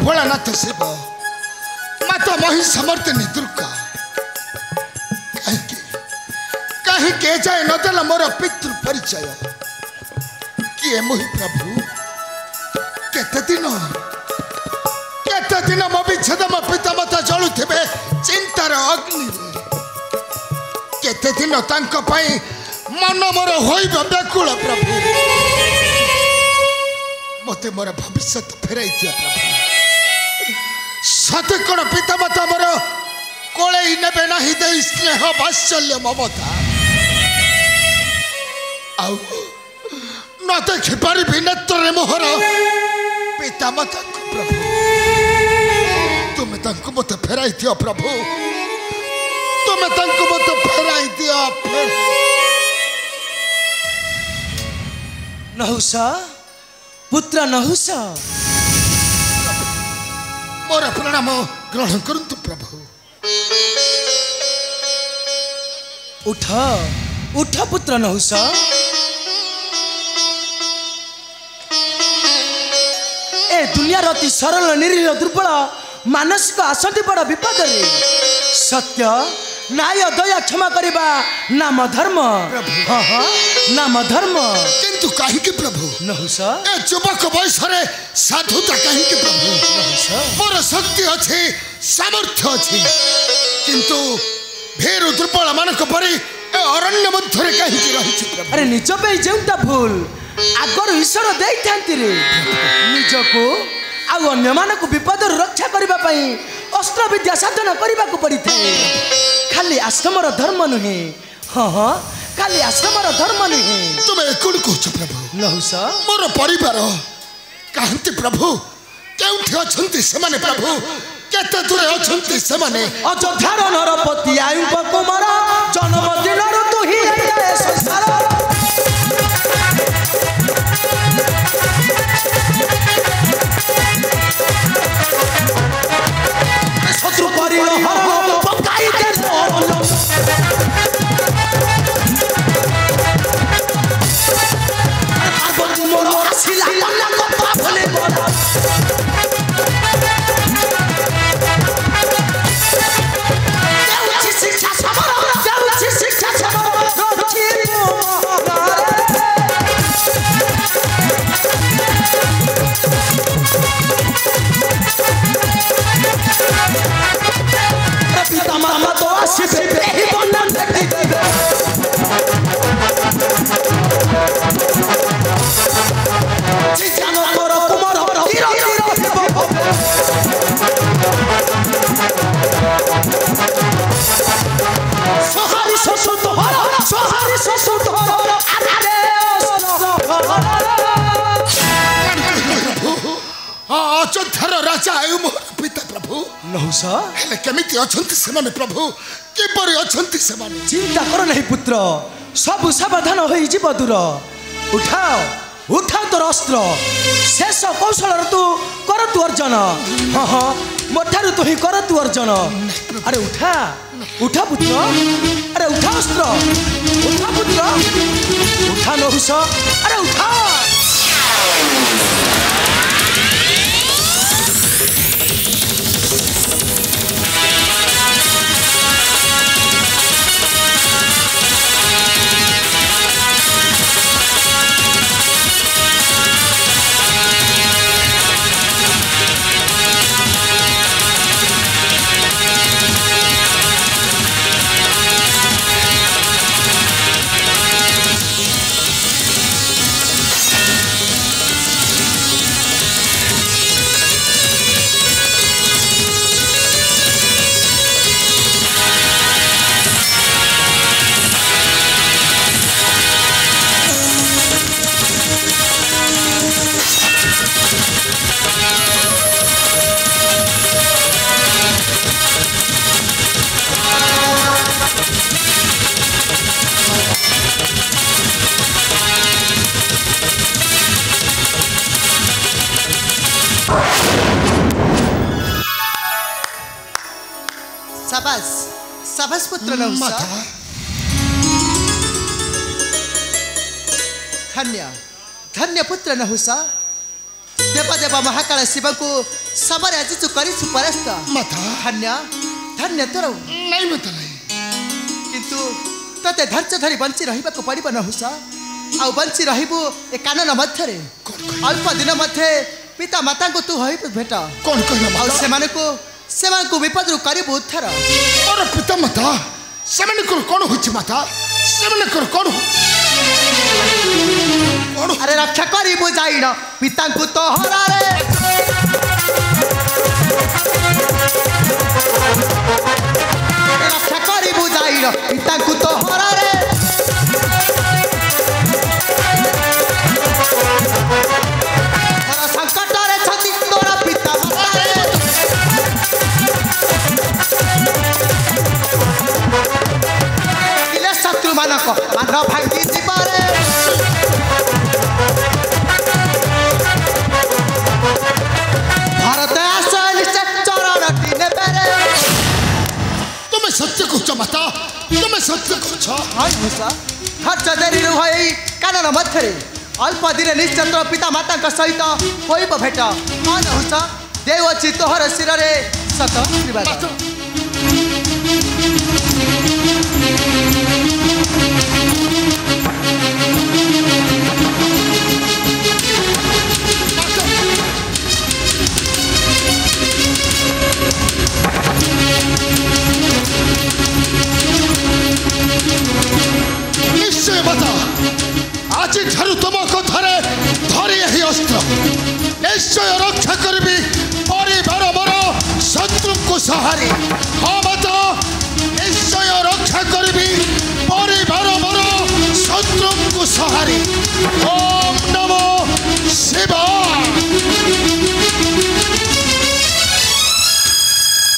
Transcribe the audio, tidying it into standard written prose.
भोलानाथ शिव माता महिषमर्दिनी दुर्गा कहीं के जाए नदेला मोर पितृ परिचय किए मुहि प्रभु केते दिन मो विच्छेद मो पिता माता जलु थे चिंतार अग्नि केते दिन तांको पई मन मोर होइब व्याकुल प्रभु मते मोर भविष्य फेराई दिया प्रभु सते कोन पिता माता मोर कोले नेबे नाही दे स्नेह वात्सल्य ममता आउ न देखिपारि नेत्र मोहर पिता माता प्रभु तुम्हें तंको मत फेराई दियो प्रभु तुम्हें तंको मत फेराई दियो नहुसा पुत्र नहुसा मोर प्रणाम ग्रहण करंतु प्रभु उठ उठ पुत्र नहुसा ए दुनिया अति सरल निरीह दुर्बल मानसिक आसंति बड़ विपद रे सत्य न्याय दया क्षमा करबा नाम धर्म हाँ हाँ नाम धर्म किंतु कहीं के प्रभु नहुसा ए युवक बयस रे साधुता कहीं के प्रभु नहुसा मोर शक्ति अच्छे सामर्थ्य अच्छे किंतु भेरु दुर्बल मानक परी ए अरण्य मध्य रे कहीं के रही प्रभु अरे निज पे जेउटा भूल आगर ईश्वर देई थांती रे निज को आ अन्य मानक विपद रक्षा करबा पई अस्त्र विद्या साधन करबा को पड़ी थाए खाली आश्रमर धर्म नुहे हाँ हाँ खाली आश्रमर धर्म नुहे तुम एकड़ कहछ प्रभु नहुसा मोर परिवार कहंती प्रभु केउठी अछंती से माने प्रभु केते दूर अछंती से माने अयोध्यार नरपति आयुब कुमार जन्मदिन तू ही संसार शत्रु परिण हरण पकाई दे पार्वती मोर आसिला कन्या कपा भले बड़ा देउची शिक्षा समर देउची शिक्षा समर रक्षी पिता मामा तो आशिबे ही बंधन देखी देबे चिजानो मोर कुमार तीर तीर हेबो सोहारी ससुत हर सोहारी ससुत हर आरे अयोध्यार राजा आयु मोर पिता प्रभु नहुसा हेले केमिति अछंती से माने प्रभु किपरि अछंती से माने चिंता कर नहीं पुत्र सब सावधान होई जीव दूर उठाओ उठाओ तोर अस्त्र शेष कौशल तू कर तू अर्जन हाँ हाँ मोठारू तू ही कर तू अर्जन अरे उठा उठा पुत्र अरे उठा अस्त्र उठा पुत्र उठा नहुस अरे उठा शाबाश शाबाश पुत्र नहुसा धन्य धन्य पुत्र नहुसा देवदेव महाकाल शिव को सबरे आज तू करी सुपरस्त माता धन्य धन्य तोर नहीं बता नहीं किंतु तते धैर्य धरी बंची रहिबा को पड़िब न हुसा आ बंची रहिबु ए कानन मध्य रे अल्प दिन मध्य पिता माता को तू होई भेट कौन कहला आ सेमान को विपद रु करिबु उद्धार और पिता माता सेमन को कौन होछि माता सेमन को कौन अरे रक्षा करिबु जाई न पिता को तो हरा रे रक्षा करिबु जाई न पिता को तो हरा रे हर संकट रे छति तोरा पिता माता रे किले शत्रु मानक मान भांगी जीवारे भारत आसल चरण तीने बेरे तुम्हें सत्य कुछ माता तुम्हें सत्य कुछ हाय मुसा खर्च देरी रु होई कानन मध्य रे अल्प दिन निश्चंद्र पिता माता का सहित होइब भेट मान हुसा देव अछि तोहर सिर रे सत आशीर्वाद निश्चय बता आज ठारू तुम कथारे धरी यही अस्त्र निश्चय रक्षा करबी परिवार मोर शत्रु को सहारी हाँ बता निश्चय रक्षा करबी परिवार मोर शत्रु को सहारी